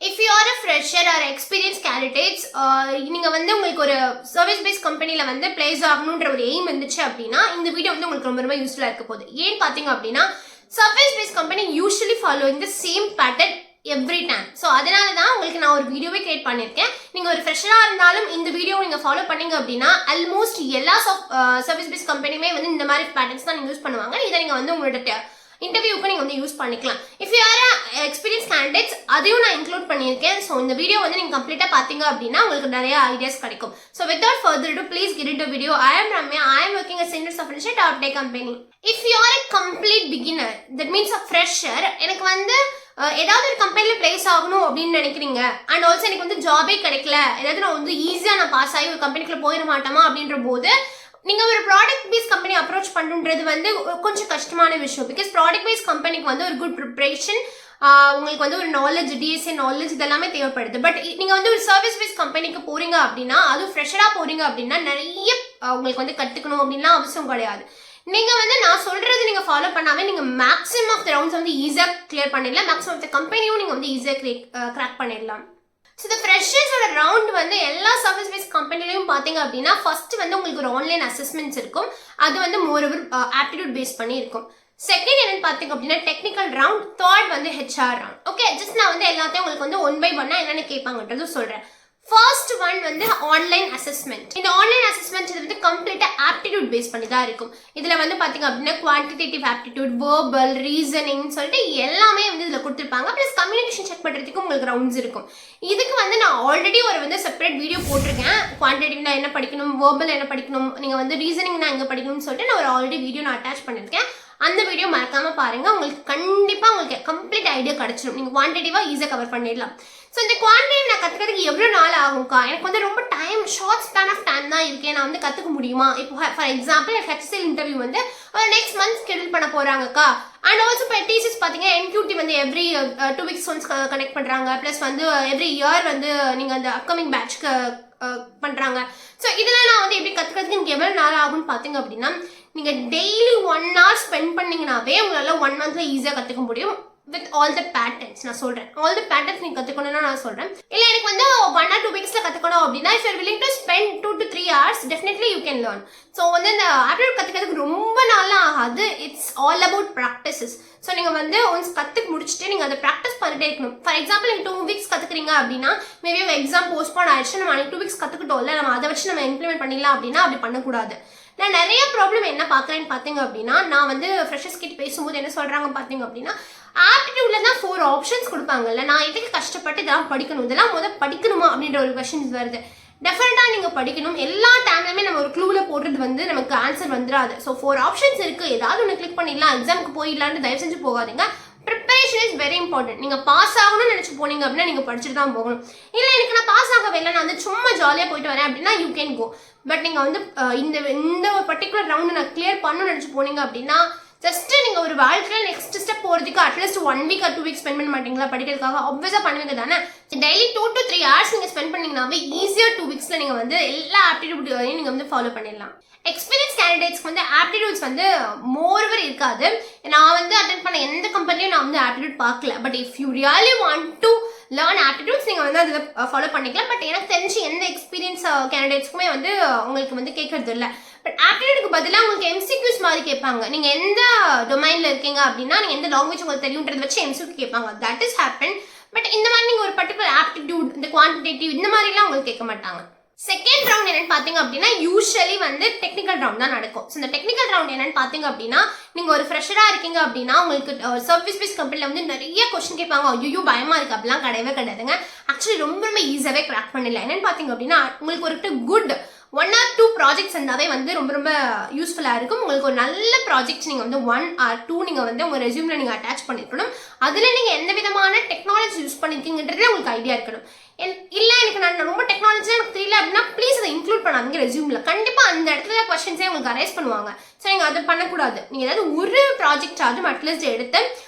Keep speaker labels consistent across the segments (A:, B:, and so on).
A: If you are a fresher or experienced candidates, நீங்க வந்து உங்களுக்கு ஒரு சர்வீஸ் பேஸ்ட் கம்பெனில வந்து பிளேஸ் ஆகணும்ன்ற ஒரு எய்ம் இருந்துச்சு அப்படின்னா இந்த வீடியோ வந்து உங்களுக்கு ரொம்ப ரொம்ப யூஸ்ஃபுல்லா இருக்க போகுது. ஏன் பாத்தீங்க அப்படின்னா service based company usually following the same pattern every time. So அதனால தான் உங்களுக்கு நான் ஒரு வீடியோவே கிரியேட் பண்ணியிருக்கேன். நீங்கள் ஒரு ஃப்ரெஷராக இருந்தாலும் இந்த வீடியோ நீங்கள் ஃபாலோ பண்ணீங்க அப்படின்னா ஆல்மோஸ்ட் எல்லா சர்வீஸ் பேஸ்ட் கம்பெனியுமே வந்து இந்த மாதிரி பேட்டர்ன்ஸ் தான் நீங்கள் யூஸ் பண்ணுவாங்க. இதை நீங்கள் வந்து உங்களோட இன்டர்வியூக்கு நீங்கள் வந்து யூஸ் பண்ணிக்கலாம். If you R experience candidates அதையும் நான் இன்க்ளூட் பண்ணியிருக்கேன். ஸோ இந்த வீடியோ வந்து நீங்கள் கம்ப்ளீட்டாக பார்த்தீங்க அப்படின்னா உங்களுக்கு நிறைய ஐடியாஸ் கிடைக்கும். So without further ado please get it video. I am Ramya. I am working as senior software top tech company. If you are a complete beginner, that means a fresher, எனக்கு வந்து ஏதாவது ஒரு கம்பெனியில் பிளேஸ் ஆகணும் அப்படின்னு நினைக்கிறீங்க, and also எனக்கு வந்து ஜாபே கிடைக்கல, ஏதாவது நான் வந்து ஈஸியாக நான் பாஸ் ஆகி ஒரு கம்பெனிக்குள்ள போயிட மாட்டோமா அப்படின்ற போது நீங்கள் ஒரு ப்ராடக்ட் பேஸ் கம்பெனி அப்ரோச் பண்ணுறது வந்து கொஞ்சம் கஷ்டமான விஷயம். பிகாஸ் ப்ராடக்ட் பேஸ் கம்பெனிக்கு வந்து ஒரு குட் ப்ரிப்ரேஷன், உங்களுக்கு வந்து ஒரு நாலேஜ், டிஎஸ்ஏ நாலேஜ் இதெல்லாமே தேவைப்படுது. பட் நீங்கள் வந்து ஒரு சர்வீஸ் பேஸ் கம்பெனிக்கு போறீங்க அப்படின்னா, அதுவும் ஃப்ரெஷராக போறீங்க அப்படின்னா நிறைய உங்களுக்கு வந்து கற்றுக்கணும் அப்படின்லாம் அவசியம் கிடையாது. நீங்கள் வந்து நான் சொல்கிறது நீங்கள் ஃபாலோ பண்ணாவே நீங்கள் மேக்ஸிமம் ஆஃப் த ரவுண்ட்ஸ் வந்து ஈஸியாக கிளியர் பண்ணிடலாம். மேக்ஸிமம் ஆஃப் த கம்பெனியும் நீங்கள் வந்து ஈஸியாக கிராக் பண்ணிடலாம். ஸோ இந்த ஃப்ரெஷர்ஸோட ரவுண்ட் வந்து எல்லா சர்வீஸ் பேஸ் கம்பெனிலையும் பார்த்தீங்க அப்படின்னா ஃபர்ஸ்ட் வந்து உங்களுக்கு ஒரு ஆன்லைன் அசஸ்மெண்ட்ஸ் இருக்கும். அது வந்து மோரோவர் ஆப்டிடியூட் பேஸ் பண்ணி இருக்கும். செகண்ட் என்னன்னு பார்த்தீங்க அப்படின்னா டெக்னிக்கல் ரவுண்ட். தேர்ட் வந்து ஹெச்ஆர் ரவுண்ட். ஓகே, ஜஸ்ட் நான் வந்து எல்லாத்தையும் உங்களுக்கு வந்து 1 by 1 என்னென்னு கேட்பாங்கன்றது சொல்கிறேன். ஃபர்ஸ்ட் ஒன் வந்து ஆன்லைன் அசஸ்மெண்ட். இந்த ஆன்லைன் அசஸ்மெண்ட் இது வந்து கம்ப்ளீட்டாக ஆப்டிடியூட் பேஸ் பண்ணி தான் இருக்கும். இதில் வந்து பார்த்தீங்க அப்படின்னா குவான்டிடேட்டிவ் ஆப்டிடியூட், வேர்பல், ரீசனிங் சொல்லிட்டு எல்லாமே வந்து இதில் கொடுத்துருப்பாங்க. ப்ளஸ் கம்யூனிகேஷன் செக் பண்ணுறதுக்கும் உங்களுக்கு ரவுண்ட்ஸ் இருக்கும். இதுக்கு வந்து நான் ஆல்ரெடி ஒரு வந்து செப்பரேட் வீடியோ போட்டிருக்கேன். குவான்டிடேட்டிவ்னா என்ன படிக்கணும், வேர்பல் என்ன படிக்கணும், நீங்கள் வந்து ரீசனிங்னா எங்கே படிக்கணும்னு சொல்லிட்டு நான் ஒரு ஆல்ரெடி வீடியோ நான் அட்டாச் பண்ணியிருக்கேன். அந்த வீடியோ மறக்காம பாருங்க. உங்களுக்கு கண்டிப்பாக உங்களுக்கு கம்ப்ளீட் ஐடியா கிடைச்சிடும். நீங்கள் குவான்டிட்டிவாக ஈஸியாக கவர் பண்ணிடலாம். ஸோ இந்த குவான்டிட்டி நான் கற்றுக்கிறதுக்கு எவ்வளோ நாள் ஆகும்க்கா? எனக்கு வந்து ரொம்ப ஷார்ட் ஸ்பேன் ஆஃப் டைம் தான் இருக்கேன், நான் வந்து கற்றுக்க முடியுமா? இப்போ ஃபார் எக்ஸாம்பிள் HCL இன்டர்வியூ வந்து நெக்ஸ்ட் மந்த் ஸ்கெடியூல் பண்ண போகிறாங்கக்கா. அண்ட் ஆல்சோ இப்போ TCS பார்த்தீங்கன்னா என்கியூடி வந்து எவ்ரி 2 weeks ஒன்ஸ் கனெக்ட் பண்ணுறாங்க. ப்ளஸ் வந்து எவ்ரி இயர் வந்து நீங்கள் அந்த அப்கமிங் பேட்ச்க்கு பண்ணுறாங்க. ஸோ இதெல்லாம் நான் வந்து எப்படி கற்றுக்கிறதுக்கு எனக்கு எவ்வளோ நாள் ஆகும்னு பார்த்தீங்க அப்படின்னா, நீங்கள் டெய்லி 1 hour ஸ்பெண்ட் பண்ணிங்கனாவே உங்களால் 1 monthல ஈஸியாக கற்றுக்க முடியும். வித் ஆல் த பேட்டர்ன்ஸ் நான் சொல்கிறேன். ஆல் த பேட்டர்ன்ஸ் நீங்கள் கற்றுக்கணும்னா நான் சொல்கிறேன். இல்லை எனக்கு வந்து 1 or 2 weeks கற்றுக்கணும் அப்படின்னா, if your willing to spend 2 to 3 hours definitely you can learn. So வந்து இந்த ஆப்டிடியூட் கற்றுக்கிறதுக்கு ரொம்ப நாளாக ஆகாது. It's all about practices. So நீங்கள் வந்து ஒன்ஸ் கற்றுக்கு முடிச்சுட்டு நீங்கள் அதை ப்ராக்டிஸ் பண்ணிட்டே இருக்கணும். ஃபார் எக்ஸாம்பிள் நீங்கள் 2 weeks கற்றுக்குறீங்க அப்படின்னா, மேபி உங்கள் எக்ஸாம் போஸ்ட்போன் ஆயிடுச்சு, நம்ம 2 weeks கற்றுக்கிட்டோம்ல, நம்ம அதை வச்சு நம்ம இம்ப்ளிமெண்ட் பண்ணிடலாம் அப்படின்னா அப்படி பண்ணக்கூடாது. நான் நிறைய ப்ராப்ளம் என்ன பார்க்குறேன்னு பார்த்தீங்க அப்படின்னா, நான் வந்து ஃப்ரெஷர்ஸ் கிட்ட பேசும்போது என்ன சொல்கிறாங்க பார்த்தீங்க அப்படின்னா, ஆப்டிடியூட்ல தான் 4 ஆப்ஷன்ஸ் கொடுப்பாங்கல்ல, நான் எதுக்கு கஷ்டப்பட்டு இதெல்லாம் படிக்கணும், இதெல்லாம் முதல் படிக்கணுமா அப்படின்ற ஒரு கொஸ்டின்ஸ் வருது. டெஃபினட்டாக நீங்கள் படிக்கணும். எல்லா டைம்லையுமே நம்ம ஒரு க்ளூவில் போடுறது வந்து நமக்கு ஆன்சர் வந்துடாது. ஸோ 4 ஆப்ஷன்ஸ் இருக்குது, ஏதாவது ஒன்று கிளிக் பண்ணிடலாம், எக்ஸாமுக்கு போயிடலான்னு தயவு செஞ்சு போகாதீங்க. Preparation is very important. நீங்கள் பாஸ் ஆகணும்னு நினச்சி போனீங்க அப்படின்னா நீங்கள் படிச்சுட்டு தான் போகணும். இல்லை எனக்கு நான் பாஸ் ஆகவே இல்லை, நான் வந்து சும்மா ஜாலியாக போயிட்டு வரேன் அப்படின்னா யூ கேன் கோ. பட் நீங்கள் வந்து இந்த ஒரு பர்டிகுலர் ரவுண்டு நான் கிளியர் பண்ணணும்னு நினச்சி போனீங்க அப்படின்னா, ஜஸ்ட் நீங்கள் ஒரு வாழ்க்கையில் நெக்ஸ்ட் ஸ்டெப் போகிறதுக்கு at least 1 week or 2 weeks spend பண்ண மாட்டீங்களா படிக்கிறதுக்காக? ஆப்வியஸாக பண்ணுவீங்க தானே. டெய்லி 2 to 3 hours நீங்கள் ஸ்பெண்ட் பண்ணிங்கனாவே ஈஸியாக 2 weeksல நீங்கள் வந்து எல்லா ஆப்டிடியூட்டையும் நீங்கள் வந்து ஃபாலோ பண்ணிடலாம். எக்ஸ்பீரியன்ஸ் கேண்டிடேட்ஸ்க்கு வந்து ஆப்டிடியூட்ஸ் வந்து மோரோவர் இருக்காது. நான் வந்து அட்டென்ட் பண்ண எந்த கம்பெனியும் நான் வந்து ஆப்டிடியூட் பார்க்கல. But if you really want to learn aptitudes நீங்கள் வந்து அதில் ஃபாலோ பண்ணிக்கலாம். பட் எனக்கு தெரிஞ்சு எந்த எக்ஸ்பீரியன்ஸ் கேண்டிடேட்ஸ்க்குமே வந்து உங்களுக்கு வந்து கேட்கறது இல்லை. பட் ஆப்டிடியூடுக்கு பதிலாக உங்களுக்கு MCQs மாதிரி கேட்பாங்க. நீங்கள் எந்த டொமைனில் இருக்கீங்க அப்படின்னா, நீங்கள் எந்த லாங்குவேஜ் உங்களுக்கு தெரியுன்றதை வச்சு MCQ கேட்பாங்க. That is happen. பட் இந்த மாதிரி நீங்கள் ஒரு பர்டிகுலர் ஆப்டிடியூட், இந்த குவான்டிடேட்டிவ் இந்த மாதிரிலாம் உங்களுக்கு கேட்க மாட்டாங்க. செகண்ட் ரவுண்ட் என்னன்னு பார்த்தீங்க அப்படின்னா, யூஸ்வலி வந்து டெக்னிக்கல் ரவுண்ட் தான் நடக்கும். ஸோ இந்த டெக்னிக்கல் ரவுண்ட் என்னன்னு பார்த்தீங்க அப்படின்னா, நீங்கள் ஒரு ஃப்ரெஷராக இருக்கீங்க அப்படின்னா உங்களுக்கு சர்வீஸ் பேஸ் கம்பெனியில் வந்து நிறைய கொஸ்டின் கேட்பாங்க. ஐயோ பயமாக இருக்குது அப்படிலாம் கிடையவே கிடையாதுங்க. ஆக்சுவலி ரொம்ப ரொம்ப ஈஸியாகவே கிராக் பண்ணிடலாம். என்னன்னு பார்த்தீங்க அப்படின்னா, உங்களுக்கு ஒரு குட் 1 or 2 ப்ராஜெக்ட்ஸ் இருந்தாவே வந்து ரொம்ப ரொம்ப யூஸ்ஃபுல்லாக இருக்கும். உங்களுக்கு ஒரு நல்ல ப்ராஜெக்ட்ஸ் நீங்கள் வந்து 1 or 2 நீங்கள் வந்து உங்கள் ரெஸ்யூமில் நீங்கள் அட்டாச் பண்ணிருக்கணும். அதில் நீங்கள் எந்த விதமான டெக்னாலஜி யூஸ் பண்ணியிருக்கீங்கன்றதே உங்களுக்கு ஐடியா இருக்கணும். இல்லை எனக்கு நான் ரொம்ப டெக்னாலஜியாக எனக்கு தெரியல அப்படின்னா ப்ளீஸ் அதை இன்க்ளூட் பண்ணாதீங்க ரெஸ்யூமில். கண்டிப்பாக அந்த இடத்துல கொஸ்டின்ஸே உங்களுக்கு அரைஸ் பண்ணுவாங்க. ஸோ நீங்கள் அதை பண்ணக்கூடாது. நீங்கள் ஏதாவது ஒரு ப்ராஜெக்டாவது அட்லீஸ்ட் எடுத்து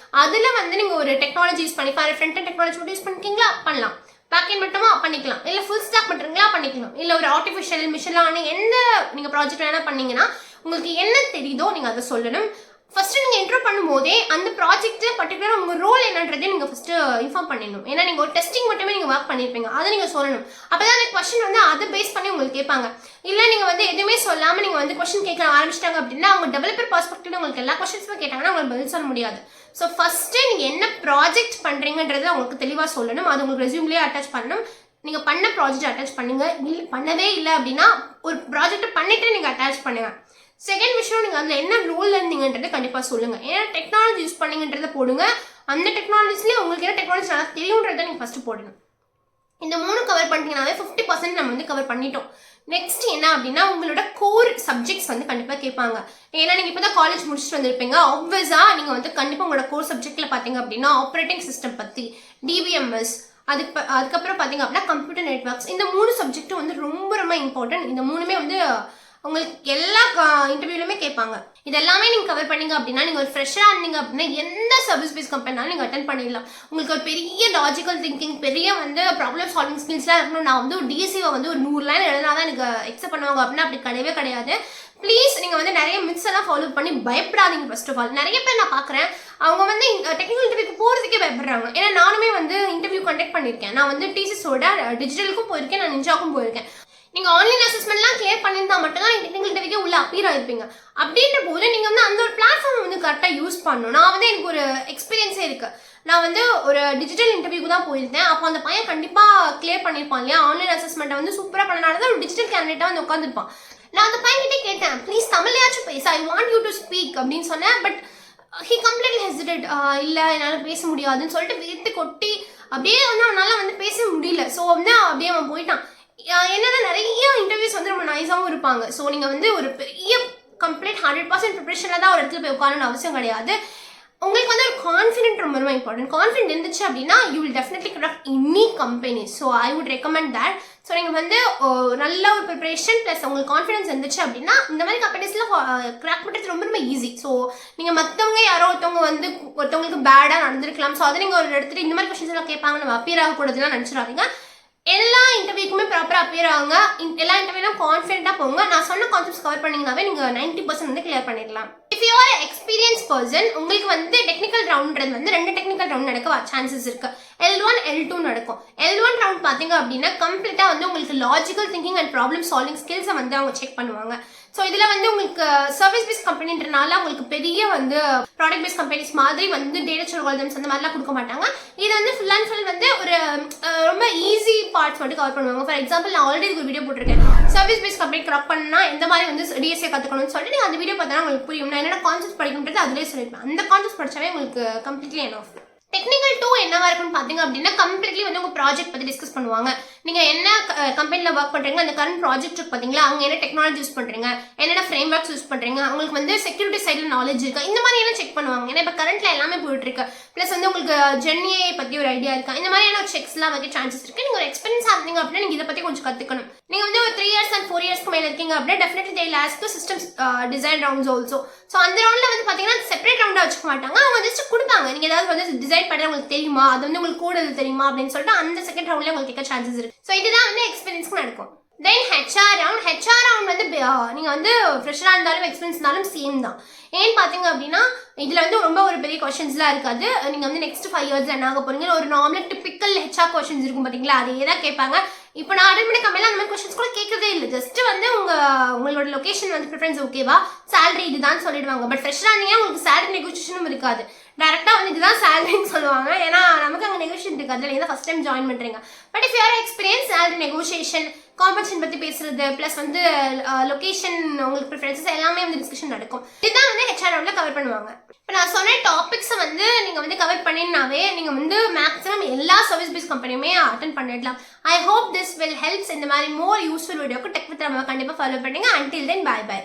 A: அதில் வந்து நீங்கள் ஒரு டெக்னாலஜி யூஸ் பண்ணி ஃப்ரண்ட் அண்ட் டெக்னாலஜி மட்டும் யூஸ் பண்ணிக்கிங்களா பண்ணலாம், பேக்கெண்ட் மட்டுமா பண்ணிக்கலாம், இல்லை ஃபுல் ஸ்டாக் பண்ணுறீங்களா பண்ணிக்கலாம், இல்லை ஒரு ஆர்டிஃபிஷியல் மிஷின் லேர்னிங் எந்த நீங்கள் ப்ராஜெக்ட் வேணால் பண்ணீங்கன்னா உங்களுக்கு என்ன தெரியுதோ நீங்கள் அதை சொல்லணும். ஃபர்ஸ்ட் நீங்க இன்ட்ரோ பண்ணும்போதே அந்த ப்ராஜெக்ட்ல பர்டிகுலரா உங்க ரோல் என்னன்றதை நீங்க ஃபர்ஸ்ட் இன்ஃபார்ம் பண்ணிடணும். ஏன்னா நீங்க ஒரு டெஸ்டிங் மட்டுமே நீங்க ஒர்க் பண்ணிருப்பீங்க, அதை நீங்க சொல்லணும். அப்பதான் அந்த கொஸ்டின் வந்து அதை பேஸ் பண்ணி உங்களுக்கு கேட்பாங்க. இல்ல நீங்க வந்து எதுவுமே சொல்லாம நீங்க வந்து கொஸ்டின் கேட்க ஆரம்பிச்சிட்டாங்க அப்படின்னா அவங்க டெவலப்பர் பெர்ஸ்பெக்டிவ்ல உங்களுக்கு எல்லா கொஸ்டின்ஸுமே கேட்டாங்கன்னா உங்களுக்கு பதில் சொல்ல முடியாது. ஸோ ஃபர்ஸ்ட் நீங்க என்ன ப்ராஜெக்ட் பண்றீங்கன்றதை உங்களுக்கு தெளிவா சொல்லணும். அது உங்களுக்கு ரெஸ்யூம்லயே அட்டாச் பண்ணணும். நீங்க பண்ண ப்ராஜெக்ட் அட்டாச் பண்ணுங்க. பண்ணவே இல்லை அப்படின்னா ஒரு ப்ராஜெக்ட் பண்ணிட்டு நீங்க அட்டாச் பண்ணுங்க. செகண்ட் விஷயம், நீங்க அதுல என்ன ரோல் இருந்தீங்கன்றதை கண்டிப்பா சொல்லுங்க. ஏன்னா டெக்னாலஜி யூஸ் பண்ணீங்கன்றதை போடுங்க. அந்த டெக்னாலஜிலேயே உங்களுக்கு என்ன டெக்னாலஜி நல்லா தெரியுன்றதை நீங்க ஃபர்ஸ்ட் போடணும். இந்த 3 கவர் பண்ணிட்டீங்கன்னாவே 50% நம்ம வந்து கவர் பண்ணிட்டோம். நெக்ஸ்ட் என்ன அப்படின்னா உங்களோட கோர் சப்ஜெக்ட்ஸ் வந்து கண்டிப்பா கேட்பாங்க. ஏன்னா நீங்க இப்பதான் காலேஜ் முடிச்சுட்டு வந்திருப்பீங்க. ஆப்வியஸா நீங்க வந்து கண்டிப்பா உங்களோட கோர் சப்ஜெக்ட்ல பாத்தீங்க அப்படின்னா ஆப்ரேட்டிங் சிஸ்டம் பத்தி, டிபிஎம்எஸ், அதுக்கப்புறம் பாத்தீங்க அப்படின்னா கம்ப்யூட்டர் நெட்வொர்க்ஸ், இந்த 3 சப்ஜெக்டும் வந்து ரொம்ப ரொம்ப இம்பார்ட்டன்ட். இந்த 3மே வந்து உங்களுக்கு எல்லா இன்டர்வியூலுமே கேட்பாங்க. இதெல்லாமே நீங்க கவர் பண்ணீங்க அப்படின்னா நீங்க ஒரு ஃப்ரெஷரா இருந்தீங்க அப்படின்னா எந்த சர்வீஸ் பேஸ் கம்பெனினாலும் நீங்க அட்டென்ட் பண்ணிடலாம். உங்களுக்கு ஒரு பெரிய லாஜிக்கல் திங்கிங், பெரிய வந்து ப்ராப்ளம் சால்விங் ஸ்கில்ஸ்லாம் இருக்கணும். நான் வந்து ஒரு டிசிவை வந்து ஒரு 100 லைன் எழுதினாதான் எனக்கு எக்ஸப்ட் பண்ணுவாங்க அப்படின்னா அப்படி கிடையவே கிடையாது. ப்ளீஸ் நீங்க வந்து நிறைய மித்ஸ் எல்லாம் ஃபாலோ பண்ணி பயப்படாதீங்க. ஃபர்ஸ்ட் ஆஃப் ஆல் நிறைய பேர் நான் பாக்குறேன் அவங்க வந்து டெக்னிக்கல் இன்டர்வியூக்கு போறதுக்கே பயப்படுறாங்க. ஏன்னா நானுமே வந்து இன்டர்வியூ கண்டக்ட் பண்ணிருக்கேன். நான் வந்து டிசிஸோட டிஜிட்டலுக்கும் போயிருக்கேன், நான் நிஞ்சாக்கும் போயிருக்கேன். நீங்க ஆன்லைன் அசஸ்மெண்ட்லாம் கிளியர் பண்ணியிருந்தா மட்டும் தான் டெக்னிக்கல் இன்டர்வியூக்கு உள்ள அப்பீர் ஆயிருப்பீங்க. அப்படின்ற போது நீங்க வந்து அந்த ஒரு பிளாட்ஃபார்ம் வந்து கரெக்டா யூஸ் பண்ணணும். நான் வந்து எனக்கு ஒரு எக்ஸ்பீரியன்ஸே இருக்கு. நான் வந்து ஒரு டிஜிட்டல் இன்டர்வியூக்கு தான் போயிருந்தேன். அப்போ அந்த பையன் கண்டிப்பா கிளியர் பண்ணிருப்பான் இல்லையா, ஆன்லைன் அசஸ்மெண்ட்டை வந்து சூப்பரா பண்ணனாலதான் ஒரு டிஜிட்டல் கேண்டிடேட்டா வந்து உட்காந்துருப்பான். நான் அந்த பையன் கிட்டே கேட்டேன், ப்ளீஸ் தமிழையாச்சும் பேச, I want you to speak அப்படின்னு சொன்னேன். But he completely hesitate. இல்ல என்னால பேச முடியாதுன்னு சொல்லிட்டு வீட்டு கொட்டி அப்படியே வந்து அவனால வந்து பேச முடியல. ஸோ வந்து அப்படியே அவன் போயிட்டான். என்னன்னா நிறைய இன்டர்வியூஸ் வந்து ரொம்ப நைஸாகவும் இருப்பாங்க. ஸோ நீங்கள் வந்து ஒரு பெரிய கம்ப்ளீட் 100% ப்ரிப்பரேஷனில் தான் ஒரு இடத்துல போய் உட்காரணும்னு அவசியம் கிடையாது. உங்களுக்கு வந்து ஒரு கான்ஃபிடென்ட் ரொம்ப ரொம்ப இம்பார்ட்டன்ட். கான்ஃபிடென்ட் இருந்துச்சு அப்படின்னா you will definitely crack any company. So I would recommend that. So நீங்கள் வந்து நல்ல ஒரு ப்ரிப்பரேஷன் ப்ளஸ் உங்களுக்கு கான்ஃபிடன்ஸ் இருந்துச்சு அப்படின்னா இந்த மாதிரி கம்பெனிஸ்லாம் கிராக் பண்ணுறது ரொம்ப ரொம்ப ஈஸி. ஸோ நீங்கள் மற்றவங்க யாரோ ஒருத்தவங்க வந்து ஒருத்தவங்களுக்கு பேடாக நடந்திருக்கலாம். ஸோ அதை நீங்கள் ஒரு இடத்துல இந்த மாதிரி கொஸ்டின்ஸ் எல்லாம் கேட்பாங்க, நம்ம அப்பியர் ஆகக்கூடாதுலாம் நினச்சிடாதீங்க. எல்லா இன்டர்வியூக்குமே ப்ராப்பரா அப்பியர் ஆகுங்க. எல்லா இன்டர்வியூலும் கான்ஃபிடென்ட்டா போங்க. நான் சொன்ன கான்செப்ட்ஸ் கவர் பண்ணீங்கன்னாவே நீங்க 90% வந்து கிளியர் பண்ணிடலாம். If you R experience person, உங்களுக்கு வந்து டெக்னிக்கல் ரவுண்ட்றது வந்து 2 டெக்னிக்கல் ரவுண்ட் நடக்க சான்சஸ் இருக்கு. L1 L2 நடக்கும். L1 ரவுண்ட் பாத்தீங்க அப்படின்னா கம்ப்ளீட்டா வந்து உங்களுக்கு logical thinking and problem solving ஸ்கில்ஸை வந்து அவங்க செக் பண்ணுவாங்க. ஸோ இதுல வந்து உங்களுக்கு சர்வீஸ் பேஸ் கம்பெனின்றனால உங்களுக்கு பெரிய வந்து ப்ராடக்ட் பேஸ் கம்பெனிஸ் மாதிரி வந்து டேட்டா அல்காரிதம்ஸ் அந்த மாதிரிலாம் கொடுக்க மாட்டாங்க. இது வந்து ஃபுல் அண்ட் ஃபுல் வந்து ஒரு ரொம்ப ஈஸி பார்ட்ஸ் மட்டும் கவர் பண்ணுவாங்க. ஃபார் எக்ஸாம்பிள் நான் ஆல்ரெடி ஒரு வீடியோ போட்டிருக்கேன், சர்வீஸ் பேஸ் கம்பெனி கிராக் பண்ணா எந்த மாதிரி வந்து டிஎஸ்ஏ கற்றுக்கணும்னு சொல்லிட்டு நீங்கள் அந்த வீடியோ பார்த்தா உங்களுக்கு புரியும். நான் என்னோட கான்செப்ட் படிக்கணுன்றது அதிலே சொல்லியிருப்பேன். அந்த கான்செப்ட் படிச்சாவே உங்களுக்கு கம்ப்ளீட்லி எனஃப். டெக்னிக்கல் 2 என்னவா இருக்குன்னு பாத்தீங்க அப்படின்னா கம்ப்ளீட்லி வந்து உங்க ப்ராஜெக்ட் பத்தி டிஸ்கஸ் பண்ணுவாங்க. நீங்க என்ன கம்பெனில ஒர்க் பண்றீங்க, அந்த கரண்ட் ப்ராஜெக்ட் இருக்கு பாத்தீங்களா, அங்க என்ன டெக்னாலஜி யூஸ் பண்றீங்க, என்னென்ன ஃப்ரேம் ஒர்க்ஸ் யூஸ் பண்றீங்க, உங்களுக்கு வந்து செக்யூரிட்டி சைட்ல நாலேஜ் இருக்கா, இந்த மாதிரி எல்லாம் செக் பண்ணுவாங்க. ஏன்னா இப்ப கரண்ட்ல எல்லாமே போயிட்டு இருக்கு. பிளஸ் வந்து உங்களுக்கு ஜென்ஏ பத்தி ஒரு ஐடியா இருக்கா, இந்த மாதிரியான செக்ஸ் எல்லாம் வைக்க சான்சஸ் இருக்கு. நீங்க ஒரு எக்ஸ்பீரியன்ஸ் இருந்தீங்க அப்படின்னா நீங்க இதை பத்தி கொஞ்சம் கத்துக்கணும். நீங்க வந்து ஒரு 3 years and 4 yearsக்கு மேல இருக்கீங்க அப்படின்னா definitely they will ask the systems design rounds also. So அந்த ரவுண்ட்ல வந்து பாத்தீங்கன்னா செப்பரேட் ரவுண்டா வச்சுக்க மாட்டாங்க. அவங்க ஜஸ்ட் கொடுப்பாங்க, நீங்க ஏதாவது வந்து டிசைன் பண்ண உங்களுக்கு தெரியுமா, அது வந்து உங்களுக்கு கோட் எழுத தெரியுமா அப்படின்னு சொல்லிட்டு அந்த செகண்ட் ரவுண்ட்ல உங்களுக்கு கேட்க சான்சஸ் இருக்கு. ஸோ இதுதான் வந்து எக்ஸ்பீரியன்ஸ்க்கு நடக்கும். தென் ஹெச்ஆர் ரவுண்ட் வந்து நீங்க வந்து ஃப்ரெஷரா இருந்தாலும் எக்ஸ்பீரியன்ஸ் இருந்தாலும் சேம் தான். ஏன்னு பாத்தீங்க அப்படின்னா இதுல வந்து ரொம்ப ஒரு பெரிய கொஸ்டின்ஸ்லாம் இருக்காது. நீங்க வந்து நெக்ஸ்ட் 5 years என்ன ஆக போறீங்க, ஒரு நார்மல் டிபிக்கல் ஹெச்ஆர் கொஸ்டின்ஸ் இருக்கும் பாத்தீங்களா, அதே தான் கேட்பாங்க. இப்போ நான் அட்டன் பண்ண கம்பெனில அந்த மாதிரி கொஸ்டின்ஸ் கூட கேட்கறதே இல்லை. ஜஸ்ட் வந்து உங்களோட லொகேஷன் வந்து ப்ரிஃபரன்ஸ் ஓகேவா, சேலரி இதுதான் சொல்லிடுவாங்க. பட் ஃப்ரெஷரா இருந்தீங்க உங்களுக்கு சேலரி நெகோசியேஷனும் இருக்காது. டேரக்டா வந்து இதுதான் சேலரின்னு சொல்லுவாங்க. ஏன்னா நமக்கு அங்கே நெகோசியேஷன் இருக்காது, நீங்க ஃபர்ஸ்ட் டைம் ஜாயின் பண்றீங்க. But if you R experience, salary negotiation, compensation பத்தி பேசுறது, பிளஸ் வந்து லொகேஷன் உங்களுக்கு ப்ரிஃபரன்சஸ் எல்லாமே வந்து டிஸ்கஷன் நடக்கும். இதுதான் வந்து ஹெச்ஆர் ரவுண்ட்ல கவர் பண்ணுவாங்க. இப்போ நான் சொன்ன டாபிக்ஸை வந்து நீங்க வந்து கவர் பண்ணினாவே நீங்க வந்து மேக்ஸிமம் எல்லா சர்வீஸ் பேஸ் கம்பெனியுமே அட்டென்ட் பண்ணிடலாம். I hope this will helps. இந்த மாதிரி மோர் யூஸ்ஃபுல் வீடியோக்கு டெக் வித் நம்ம கண்டிப்பா ஃபாலோ பண்ணுங்க. Until then bye by.